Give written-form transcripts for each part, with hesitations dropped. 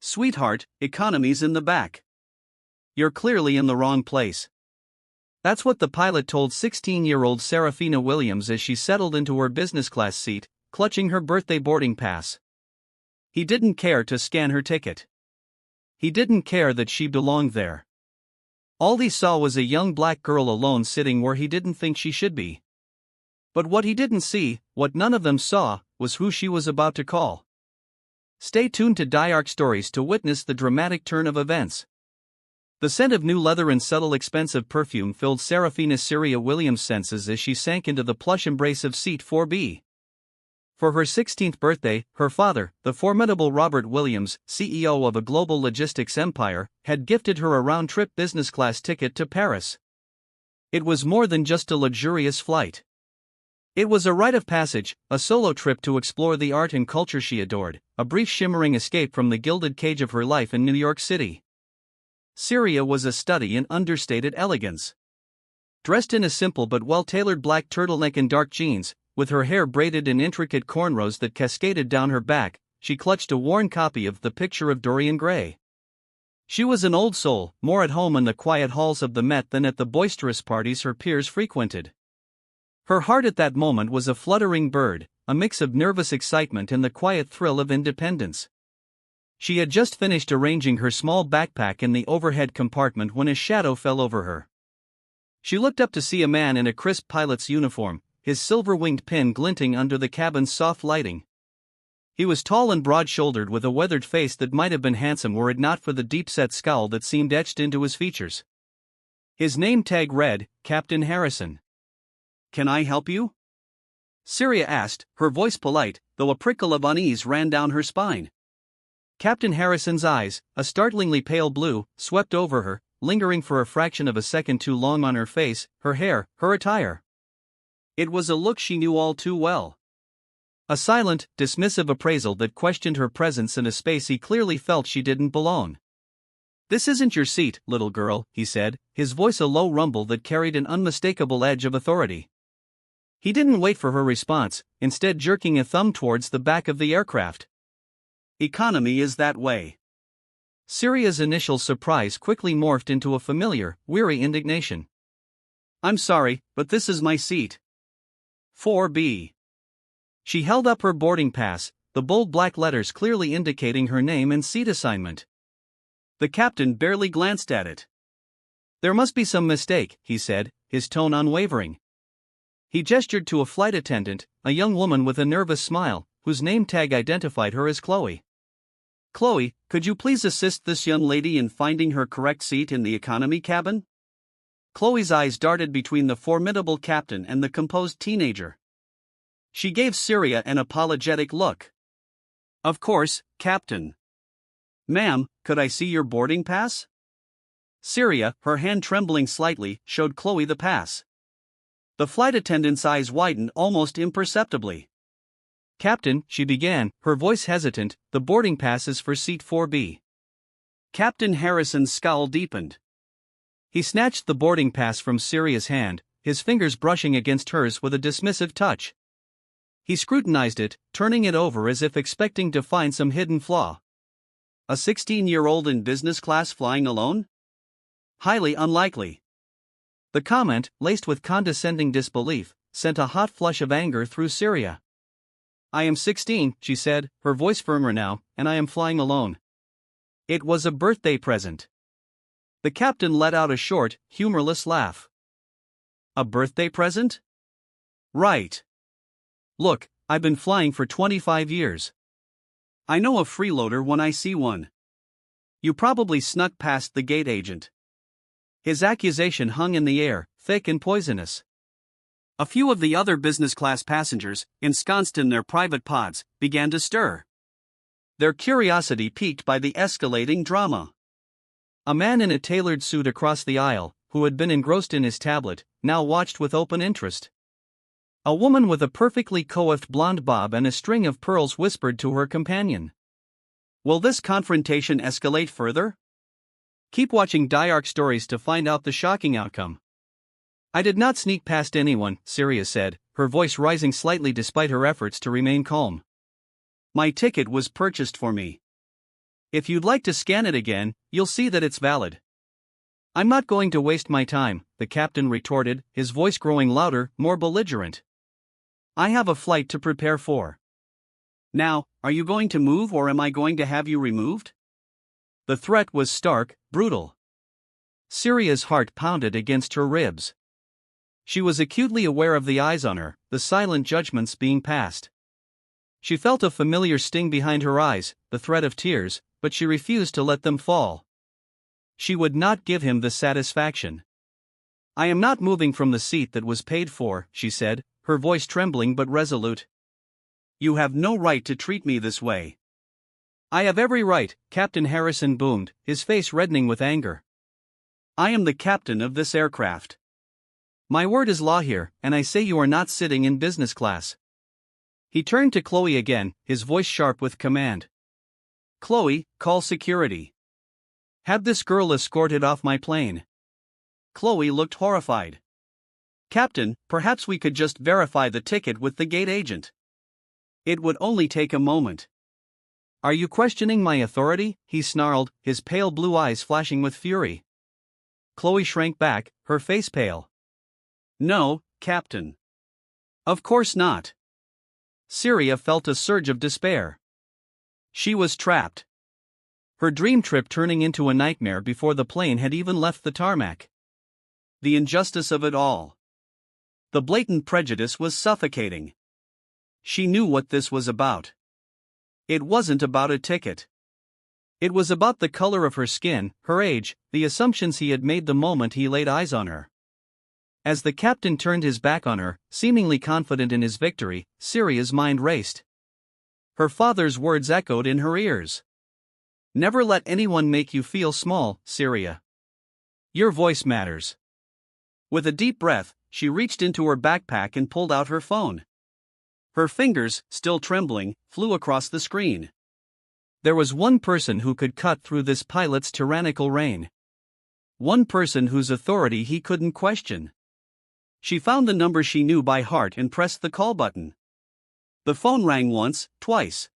Sweetheart, economy's in the back. You're clearly in the wrong place. That's what the pilot told 16-year-old Saraphina Williams as she settled into her business class seat, clutching her birthday boarding pass. He didn't care to scan her ticket. He didn't care that she belonged there. All he saw was a young black girl alone sitting where he didn't think she should be. But what he didn't see, what none of them saw, was who she was about to call. Stay tuned to Dark Stories to witness the dramatic turn of events. The scent of new leather and subtle expensive perfume filled Saraphina Williams' senses as she sank into the plush embrace of seat 4B. For her 16th birthday, her father, the formidable Robert Williams, CEO of a global logistics empire, had gifted her a round-trip business class ticket to Paris. It was more than just a luxurious flight. It was a rite of passage, a solo trip to explore the art and culture she adored, a brief shimmering escape from the gilded cage of her life in New York City. Syria was a study in understated elegance. Dressed in a simple but well-tailored black turtleneck and dark jeans, with her hair braided in intricate cornrows that cascaded down her back, she clutched a worn copy of The Picture of Dorian Gray. She was an old soul, more at home in the quiet halls of the Met than at the boisterous parties her peers frequented. Her heart at that moment was a fluttering bird, a mix of nervous excitement and the quiet thrill of independence. She had just finished arranging her small backpack in the overhead compartment when a shadow fell over her. She looked up to see a man in a crisp pilot's uniform, his silver-winged pin glinting under the cabin's soft lighting. He was tall and broad-shouldered with a weathered face that might have been handsome were it not for the deep-set scowl that seemed etched into his features. His name tag read, Captain Harrison. "Can I help you?" Syria asked, her voice polite, though a prickle of unease ran down her spine. Captain Harrison's eyes, a startlingly pale blue, swept over her, lingering for a fraction of a second too long on her face, her hair, her attire. It was a look she knew all too well. A silent, dismissive appraisal that questioned her presence in a space he clearly felt she didn't belong. "This isn't your seat, little girl," he said, his voice a low rumble that carried an unmistakable edge of authority. He didn't wait for her response, instead jerking a thumb towards the back of the aircraft. "Economy is that way." Syria's initial surprise quickly morphed into a familiar, weary indignation. "I'm sorry, but this is my seat. 4B. She held up her boarding pass, the bold black letters clearly indicating her name and seat assignment. The captain barely glanced at it. "There must be some mistake," he said, his tone unwavering. He gestured to a flight attendant, a young woman with a nervous smile, whose name tag identified her as Chloe. "Chloe, could you please assist this young lady in finding her correct seat in the economy cabin?" Chloe's eyes darted between the formidable captain and the composed teenager. She gave Syria an apologetic look. "Of course, Captain." "Ma'am, could I see your boarding pass?" Syria, her hand trembling slightly, showed Chloe the pass. The flight attendant's eyes widened almost imperceptibly. "Captain," she began, her voice hesitant, "the boarding pass is for seat 4B. Captain Harrison's scowl deepened. He snatched the boarding pass from Syria's hand, his fingers brushing against hers with a dismissive touch. He scrutinized it, turning it over as if expecting to find some hidden flaw. A 16-year-old in business class flying alone? Highly unlikely. The comment, laced with condescending disbelief, sent a hot flush of anger through Syria. "I am 16, she said, her voice firmer now, "and I am flying alone." It was a birthday present. The captain let out a short, humorless laugh. "A birthday present?" "Right. Look, I've been flying for 25 years. I know a freeloader when I see one. You probably snuck past the gate agent." His accusation hung in the air, thick and poisonous. A few of the other business-class passengers, ensconced in their private pods, began to stir. Their curiosity piqued by the escalating drama. A man in a tailored suit across the aisle, who had been engrossed in his tablet, now watched with open interest. A woman with a perfectly coiffed blonde bob and a string of pearls whispered to her companion. Will this confrontation escalate further? Keep watching Dark Stories to find out the shocking outcome. "I did not sneak past anyone," Syria said, her voice rising slightly despite her efforts to remain calm. "My ticket was purchased for me." If you'd like to scan it again, you'll see that it's valid. I'm not going to waste my time, the captain retorted, his voice growing louder, more belligerent. I have a flight to prepare for. Now, are you going to move or am I going to have you removed? The threat was stark, brutal. Syria's heart pounded against her ribs. She was acutely aware of the eyes on her, the silent judgments being passed. She felt a familiar sting behind her eyes, the threat of tears, but she refused to let them fall. She would not give him the satisfaction. I am not moving from the seat that was paid for, she said, her voice trembling but resolute. You have no right to treat me this way. I have every right, Captain Harrison boomed, his face reddening with anger. I am the captain of this aircraft. My word is law here, and I say you are not sitting in business class. He turned to Chloe again, his voice sharp with command. Chloe, call security. Have this girl escorted off my plane. Chloe looked horrified. Captain, perhaps we could just verify the ticket with the gate agent. It would only take a moment. Are you questioning my authority? He snarled, his pale blue eyes flashing with fury. Chloe shrank back, her face pale. No, Captain. Of course not. Syria felt a surge of despair. She was trapped. Her dream trip turning into a nightmare before the plane had even left the tarmac. The injustice of it all. The blatant prejudice was suffocating. She knew what this was about. It wasn't about a ticket. It was about the color of her skin, her age, the assumptions he had made the moment he laid eyes on her. As the captain turned his back on her, seemingly confident in his victory, Syria's mind raced. Her father's words echoed in her ears. Never let anyone make you feel small, Syria. Your voice matters. With a deep breath, she reached into her backpack and pulled out her phone. Her fingers, still trembling, flew across the screen. There was one person who could cut through this pilot's tyrannical reign. One person whose authority he couldn't question. She found the number she knew by heart and pressed the call button. The phone rang once, twice.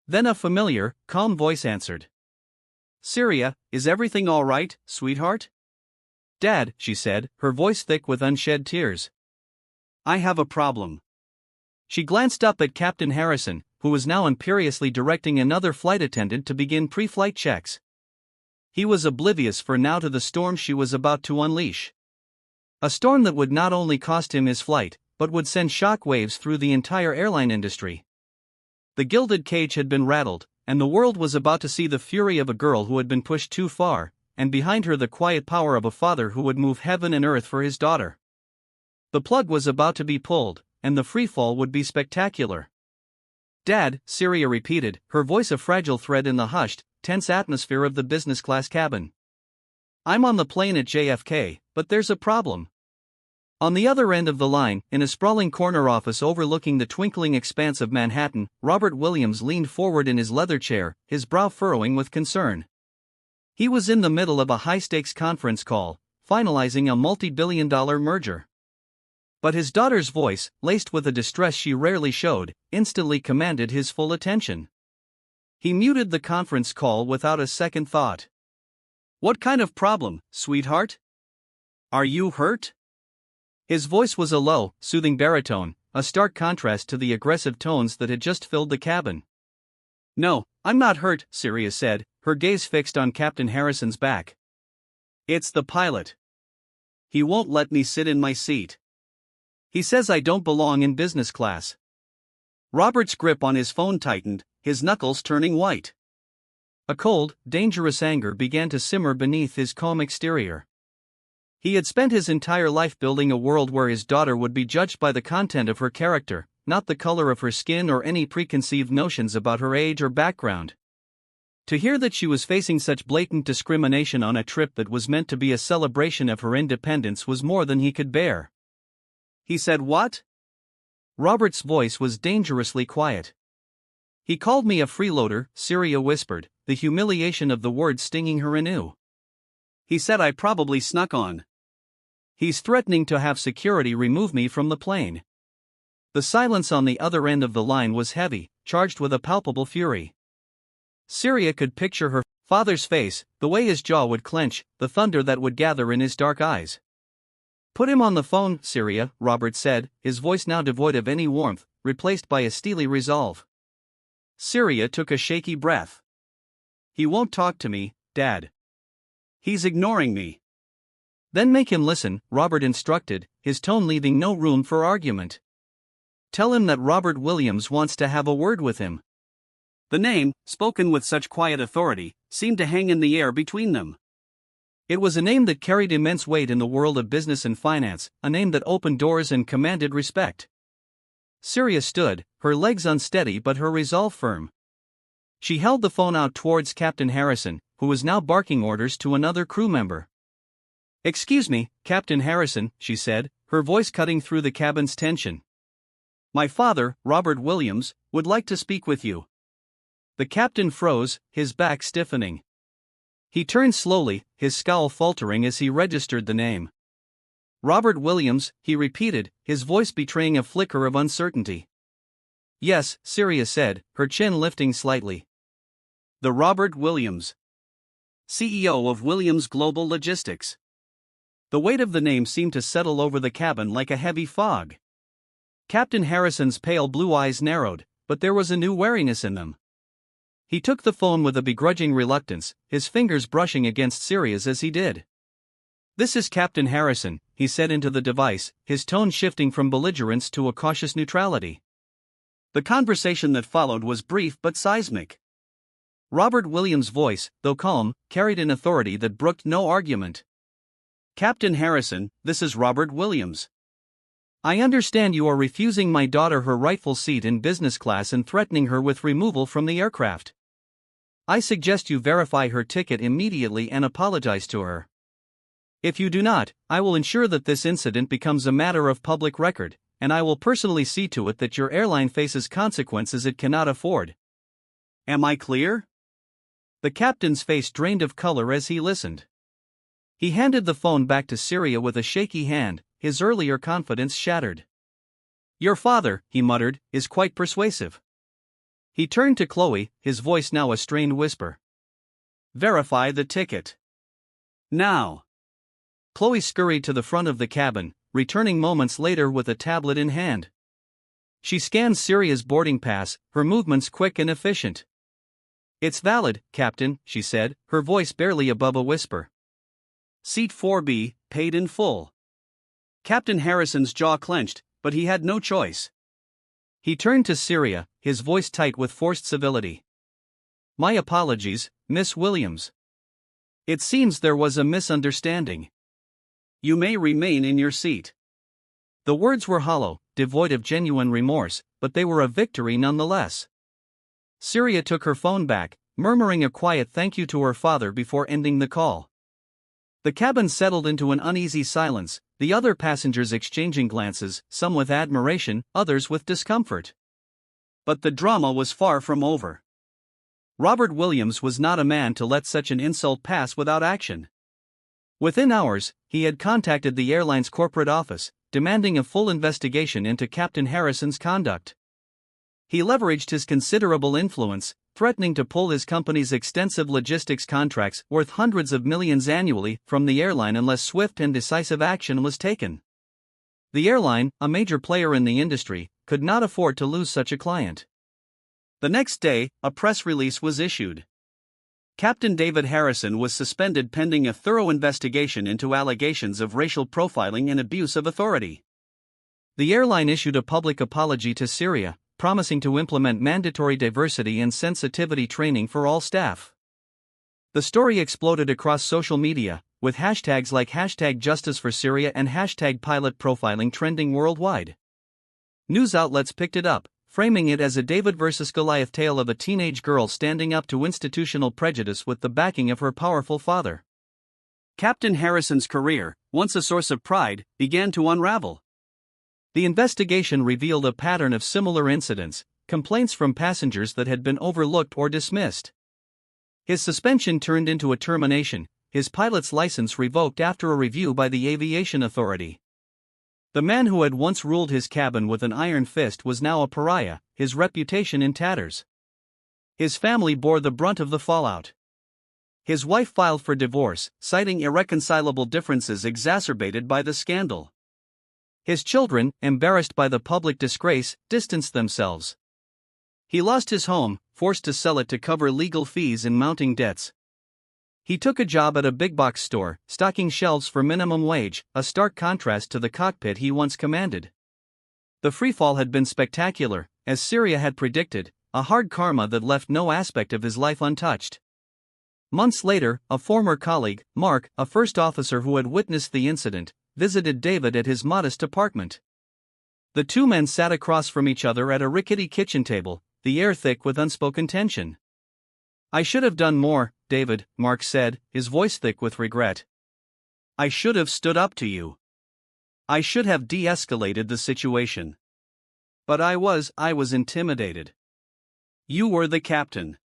Then a familiar, calm voice answered. Syria, is everything all right, sweetheart? Dad, she said, her voice thick with unshed tears. I have a problem. She glanced up at Captain Harrison, who was now imperiously directing another flight attendant to begin pre-flight checks. He was oblivious for now to the storm she was about to unleash. A storm that would not only cost him his flight, but would send shock waves through the entire airline industry. The gilded cage had been rattled, and the world was about to see the fury of a girl who had been pushed too far, and behind her the quiet power of a father who would move heaven and earth for his daughter. The plug was about to be pulled, and the freefall would be spectacular. Dad, Syria repeated, her voice a fragile thread in the hushed, tense atmosphere of the business class cabin. I'm on the plane at JFK, but there's a problem. On the other end of the line, in a sprawling corner office overlooking the twinkling expanse of Manhattan, Robert Williams leaned forward in his leather chair, his brow furrowing with concern. He was in the middle of a high-stakes conference call, finalizing a multi-billion-dollar merger. But his daughter's voice, laced with a distress she rarely showed, instantly commanded his full attention. He muted the conference call without a second thought. What kind of problem, sweetheart? Are you hurt? His voice was a low, soothing baritone, a stark contrast to the aggressive tones that had just filled the cabin. No, I'm not hurt, Syria said, her gaze fixed on Captain Harrison's back. It's the pilot. He won't let me sit in my seat. He says I don't belong in business class. Robert's grip on his phone tightened, his knuckles turning white. A cold, dangerous anger began to simmer beneath his calm exterior. He had spent his entire life building a world where his daughter would be judged by the content of her character, not the color of her skin or any preconceived notions about her age or background. To hear that she was facing such blatant discrimination on a trip that was meant to be a celebration of her independence was more than he could bear. He said, "What?" Robert's voice was dangerously quiet. He called me a freeloader, Syria whispered, the humiliation of the word stinging her anew. He said I probably snuck on. He's threatening to have security remove me from the plane. The silence on the other end of the line was heavy, charged with a palpable fury. Syria could picture her father's face, the way his jaw would clench, the thunder that would gather in his dark eyes. "Put him on the phone, Syria," Robert said, his voice now devoid of any warmth, replaced by a steely resolve. Syria took a shaky breath. "He won't talk to me, Dad. He's ignoring me." "Then make him listen," Robert instructed, his tone leaving no room for argument. "Tell him that Robert Williams wants to have a word with him." The name, spoken with such quiet authority, seemed to hang in the air between them. It was a name that carried immense weight in the world of business and finance, a name that opened doors and commanded respect. Syria stood, her legs unsteady but her resolve firm. She held the phone out towards Captain Harrison, who was now barking orders to another crew member. "Excuse me, Captain Harrison," she said, her voice cutting through the cabin's tension. "My father, Robert Williams, would like to speak with you." The captain froze, his back stiffening. He turned slowly, his scowl faltering as he registered the name. "Robert Williams," he repeated, his voice betraying a flicker of uncertainty. "Yes," Syria said, her chin lifting slightly. "The Robert Williams, CEO of Williams Global Logistics." The weight of the name seemed to settle over the cabin like a heavy fog. Captain Harrison's pale blue eyes narrowed, but there was a new wariness in them. He took the phone with a begrudging reluctance, his fingers brushing against Syria's as he did. "This is Captain Harrison," he said into the device, his tone shifting from belligerence to a cautious neutrality. The conversation that followed was brief but seismic. Robert Williams' voice, though calm, carried an authority that brooked no argument. "Captain Harrison, this is Robert Williams. I understand you are refusing my daughter her rightful seat in business class and threatening her with removal from the aircraft. I suggest you verify her ticket immediately and apologize to her. If you do not, I will ensure that this incident becomes a matter of public record, and I will personally see to it that your airline faces consequences it cannot afford. Am I clear?" The captain's face drained of color as he listened. He handed the phone back to Syria with a shaky hand, his earlier confidence shattered. "Your father," he muttered, "is quite persuasive." He turned to Chloe, his voice now a strained whisper. "Verify the ticket. Now." Chloe scurried to the front of the cabin, returning moments later with a tablet in hand. She scanned Syria's boarding pass, her movements quick and efficient. "It's valid, Captain," she said, her voice barely above a whisper. "Seat 4B, paid in full." Captain Harrison's jaw clenched, but he had no choice. He turned to Syria, his voice tight with forced civility. "My apologies, Miss Williams. It seems there was a misunderstanding. You may remain in your seat." The words were hollow, devoid of genuine remorse, but they were a victory nonetheless. Syria took her phone back, murmuring a quiet thank you to her father before ending the call. The cabin settled into an uneasy silence, the other passengers exchanging glances, some with admiration, others with discomfort. But the drama was far from over. Robert Williams was not a man to let such an insult pass without action. Within hours, he had contacted the airline's corporate office, demanding a full investigation into Captain Harrison's conduct. He leveraged his considerable influence, threatening to pull his company's extensive logistics contracts worth hundreds of millions annually from the airline unless swift and decisive action was taken. The airline, a major player in the industry, could not afford to lose such a client. The next day, a press release was issued. Captain David Harrison was suspended pending a thorough investigation into allegations of racial profiling and abuse of authority. The airline issued a public apology to Syria, promising to implement mandatory diversity and sensitivity training for all staff. The story exploded across social media, with hashtags like #JusticeForSyria and #PilotProfiling trending worldwide. News outlets picked it up, framing it as a David versus Goliath tale of a teenage girl standing up to institutional prejudice with the backing of her powerful father. Captain Harrison's career, once a source of pride, began to unravel. The investigation revealed a pattern of similar incidents, complaints from passengers that had been overlooked or dismissed. His suspension turned into a termination, his pilot's license revoked after a review by the Aviation Authority. The man who had once ruled his cabin with an iron fist was now a pariah, his reputation in tatters. His family bore the brunt of the fallout. His wife filed for divorce, citing irreconcilable differences exacerbated by the scandal. His children, embarrassed by the public disgrace, distanced themselves. He lost his home, forced to sell it to cover legal fees and mounting debts. He took a job at a big-box store, stocking shelves for minimum wage, a stark contrast to the cockpit he once commanded. The freefall had been spectacular, as Syria had predicted, a hard karma that left no aspect of his life untouched. Months later, a former colleague, Mark, a first officer who had witnessed the incident, visited David at his modest apartment. The two men sat across from each other at a rickety kitchen table, the air thick with unspoken tension. "I should have done more, David," Mark said, his voice thick with regret. "I should have stood up to you. I should have de-escalated the situation. But I was intimidated. You were the captain."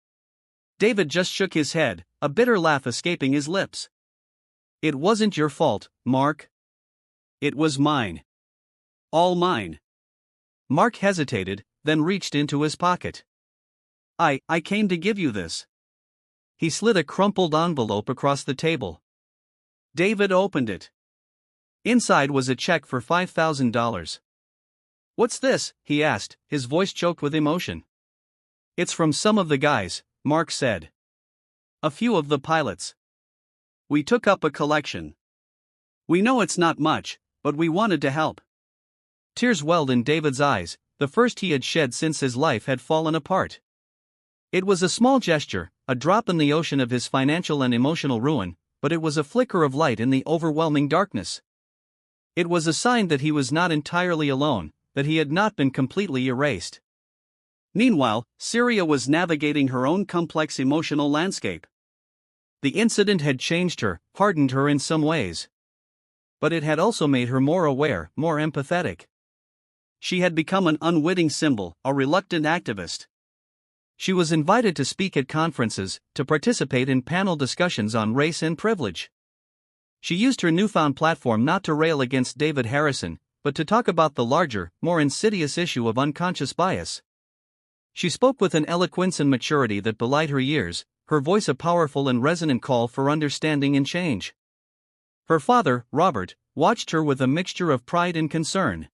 David just shook his head, a bitter laugh escaping his lips. "It wasn't your fault, Mark. It was mine. All mine." Mark hesitated, then reached into his pocket. I came to give you this." He slid a crumpled envelope across the table. David opened it. Inside was a check for $5,000. "What's this?" he asked, his voice choked with emotion. "It's from some of the guys," Mark said. "A few of the pilots. We took up a collection. We know it's not much, but we wanted to help." Tears welled in David's eyes, the first he had shed since his life had fallen apart. It was a small gesture, a drop in the ocean of his financial and emotional ruin, but it was a flicker of light in the overwhelming darkness. It was a sign that he was not entirely alone, that he had not been completely erased. Meanwhile, Syria was navigating her own complex emotional landscape. The incident had changed her, hardened her in some ways. But it had also made her more aware, more empathetic. She had become an unwitting symbol, a reluctant activist. She was invited to speak at conferences, to participate in panel discussions on race and privilege. She used her newfound platform not to rail against David Harrison, but to talk about the larger, more insidious issue of unconscious bias. She spoke with an eloquence and maturity that belied her years, her voice a powerful and resonant call for understanding and change. Her father, Robert, watched her with a mixture of pride and concern.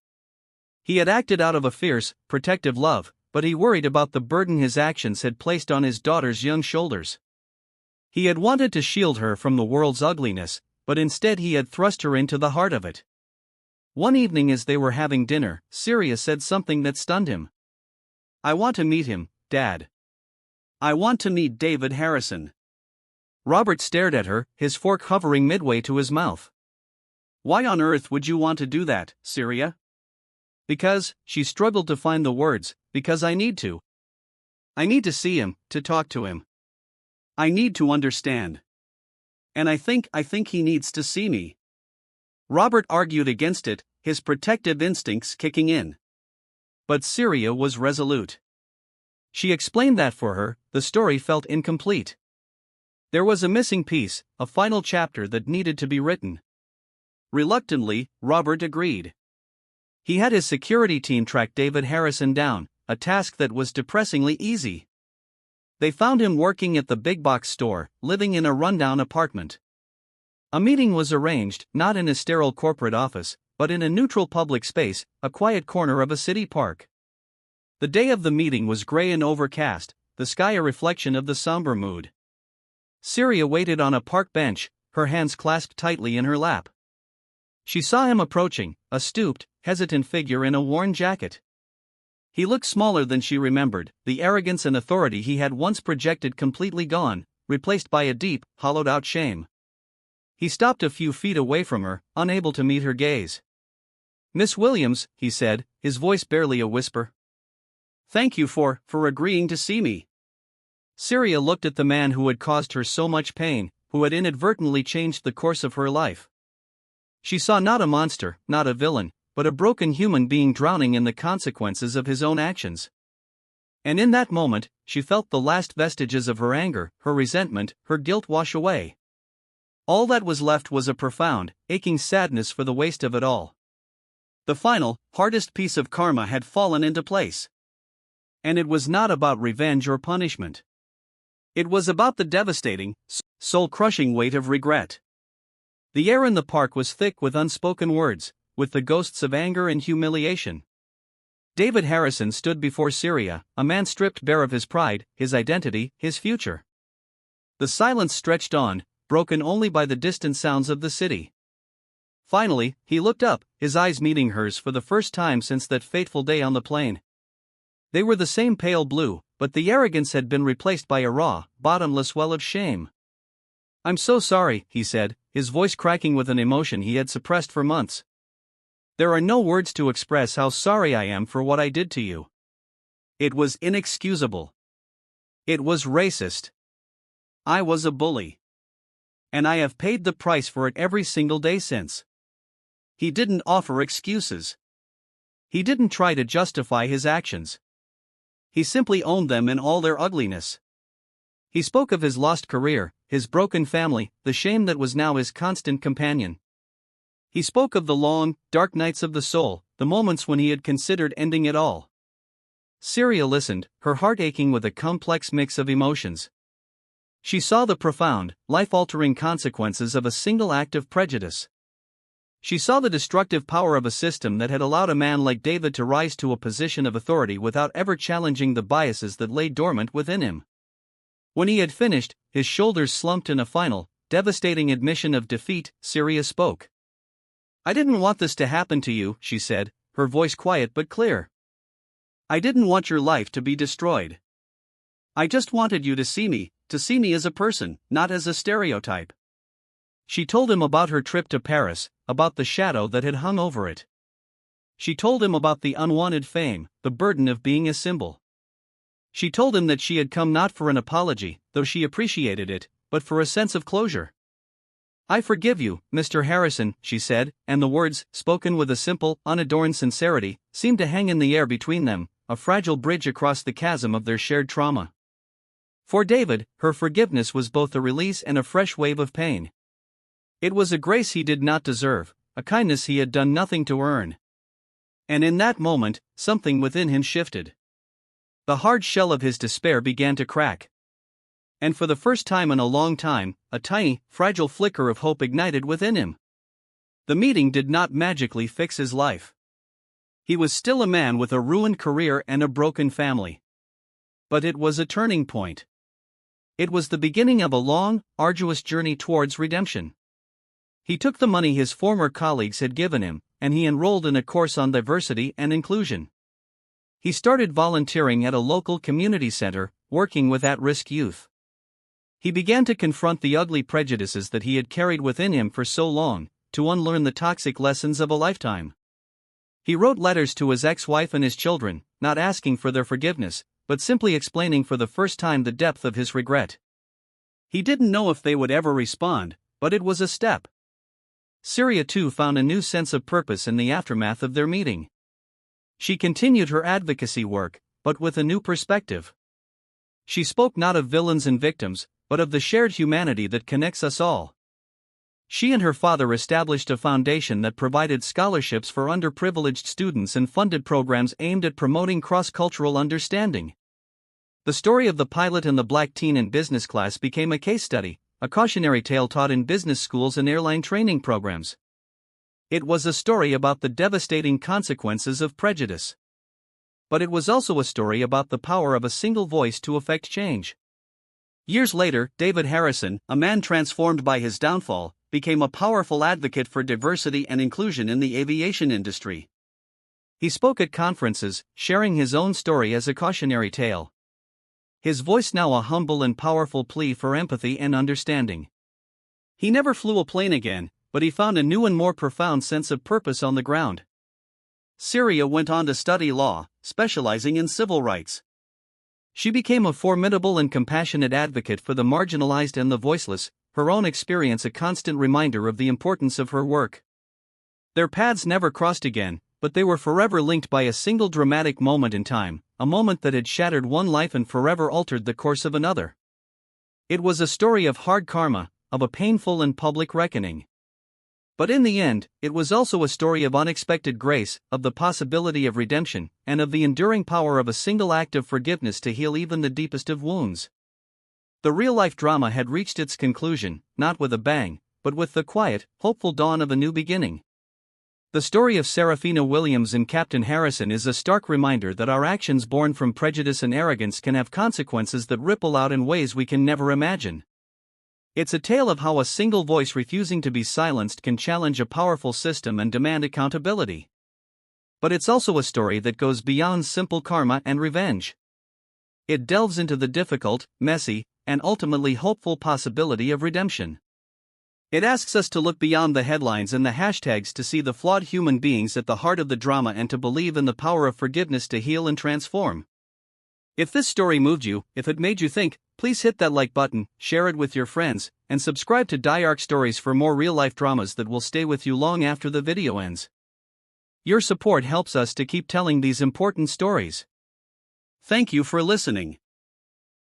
He had acted out of a fierce, protective love, but he worried about the burden his actions had placed on his daughter's young shoulders. He had wanted to shield her from the world's ugliness, but instead he had thrust her into the heart of it. One evening as they were having dinner, Syria said something that stunned him. "I want to meet him, Dad. I want to meet David Harrison." Robert stared at her, his fork hovering midway to his mouth. "Why on earth would you want to do that, Syria?" "Because," she struggled to find the words, "because I need to. I need to see him, to talk to him. I need to understand. And I think he needs to see me." Robert argued against it, his protective instincts kicking in. But Syria was resolute. She explained that for her, the story felt incomplete. There was a missing piece, a final chapter that needed to be written. Reluctantly, Robert agreed. He had his security team track David Harrison down, a task that was depressingly easy. They found him working at the big box store, living in a rundown apartment. A meeting was arranged, not in a sterile corporate office, but in a neutral public space, a quiet corner of a city park. The day of the meeting was gray and overcast, the sky a reflection of the somber mood. Syria waited on a park bench, her hands clasped tightly in her lap. She saw him approaching, a stooped, hesitant figure in a worn jacket. He looked smaller than she remembered, the arrogance and authority he had once projected completely gone, replaced by a deep, hollowed-out shame. He stopped a few feet away from her, unable to meet her gaze. "Miss Williams," he said, his voice barely a whisper. "Thank you for agreeing to see me." Syria looked at the man who had caused her so much pain, who had inadvertently changed the course of her life. She saw not a monster, not a villain, but a broken human being drowning in the consequences of his own actions. And in that moment, she felt the last vestiges of her anger, her resentment, her guilt wash away. All that was left was a profound, aching sadness for the waste of it all. The final, hardest piece of karma had fallen into place. And it was not about revenge or punishment. It was about the devastating, soul-crushing weight of regret. The air in the park was thick with unspoken words, with the ghosts of anger and humiliation. David Harrison stood before Syria, a man stripped bare of his pride, his identity, his future. The silence stretched on, broken only by the distant sounds of the city. Finally, he looked up, his eyes meeting hers for the first time since that fateful day on the plane. They were the same pale blue, but the arrogance had been replaced by a raw, bottomless well of shame. "I'm so sorry," he said, his voice cracking with an emotion he had suppressed for months. "There are no words to express how sorry I am for what I did to you. It was inexcusable. It was racist. I was a bully. And I have paid the price for it every single day since." He didn't offer excuses. He didn't try to justify his actions. He simply owned them in all their ugliness. He spoke of his lost career, his broken family, the shame that was now his constant companion. He spoke of the long, dark nights of the soul, the moments when he had considered ending it all. Syria listened, her heart aching with a complex mix of emotions. She saw the profound, life-altering consequences of a single act of prejudice. She saw the destructive power of a system that had allowed a man like David to rise to a position of authority without ever challenging the biases that lay dormant within him. When he had finished, his shoulders slumped in a final, devastating admission of defeat, Syria spoke. "I didn't want this to happen to you," she said, her voice quiet but clear. "I didn't want your life to be destroyed. I just wanted you to see me as a person, not as a stereotype." She told him about her trip to Paris, about the shadow that had hung over it. She told him about the unwanted fame, the burden of being a symbol. She told him that she had come not for an apology, though she appreciated it, but for a sense of closure. "I forgive you, Mr. Harrison," she said, and the words, spoken with a simple, unadorned sincerity, seemed to hang in the air between them, a fragile bridge across the chasm of their shared trauma. For David, her forgiveness was both a release and a fresh wave of pain. It was a grace he did not deserve, a kindness he had done nothing to earn. And in that moment, something within him shifted. The hard shell of his despair began to crack. And for the first time in a long time, a tiny, fragile flicker of hope ignited within him. The meeting did not magically fix his life. He was still a man with a ruined career and a broken family. But it was a turning point. It was the beginning of a long, arduous journey towards redemption. He took the money his former colleagues had given him, and he enrolled in a course on diversity and inclusion. He started volunteering at a local community center, working with at-risk youth. He began to confront the ugly prejudices that he had carried within him for so long, to unlearn the toxic lessons of a lifetime. He wrote letters to his ex-wife and his children, not asking for their forgiveness, but simply explaining for the first time the depth of his regret. He didn't know if they would ever respond, but it was a step. Syria too found a new sense of purpose in the aftermath of their meeting. She continued her advocacy work, but with a new perspective. She spoke not of villains and victims, but of the shared humanity that connects us all. She and her father established a foundation that provided scholarships for underprivileged students and funded programs aimed at promoting cross-cultural understanding. The story of the pilot and the black teen in business class became a case study, a cautionary tale taught in business schools and airline training programs. It was a story about the devastating consequences of prejudice. But it was also a story about the power of a single voice to effect change. Years later, David Harrison, a man transformed by his downfall, became a powerful advocate for diversity and inclusion in the aviation industry. He spoke at conferences, sharing his own story as a cautionary tale. His voice now a humble and powerful plea for empathy and understanding. He never flew a plane again, but he found a new and more profound sense of purpose on the ground. Syria went on to study law, specializing in civil rights. She became a formidable and compassionate advocate for the marginalized and the voiceless, her own experience a constant reminder of the importance of her work. Their paths never crossed again, but they were forever linked by a single dramatic moment in time, a moment that had shattered one life and forever altered the course of another. It was a story of hard karma, of a painful and public reckoning. But in the end, it was also a story of unexpected grace, of the possibility of redemption, and of the enduring power of a single act of forgiveness to heal even the deepest of wounds. The real-life drama had reached its conclusion, not with a bang, but with the quiet, hopeful dawn of a new beginning. The story of Saraphina Williams and Captain Harrison is a stark reminder that our actions born from prejudice and arrogance can have consequences that ripple out in ways we can never imagine. It's a tale of how a single voice refusing to be silenced can challenge a powerful system and demand accountability. But it's also a story that goes beyond simple karma and revenge. It delves into the difficult, messy, and ultimately hopeful possibility of redemption. It asks us to look beyond the headlines and the hashtags to see the flawed human beings at the heart of the drama and to believe in the power of forgiveness to heal and transform. If this story moved you, if it made you think, please hit that like button, share it with your friends, and subscribe to Diarc Stories for more real-life dramas that will stay with you long after the video ends. Your support helps us to keep telling these important stories. Thank you for listening.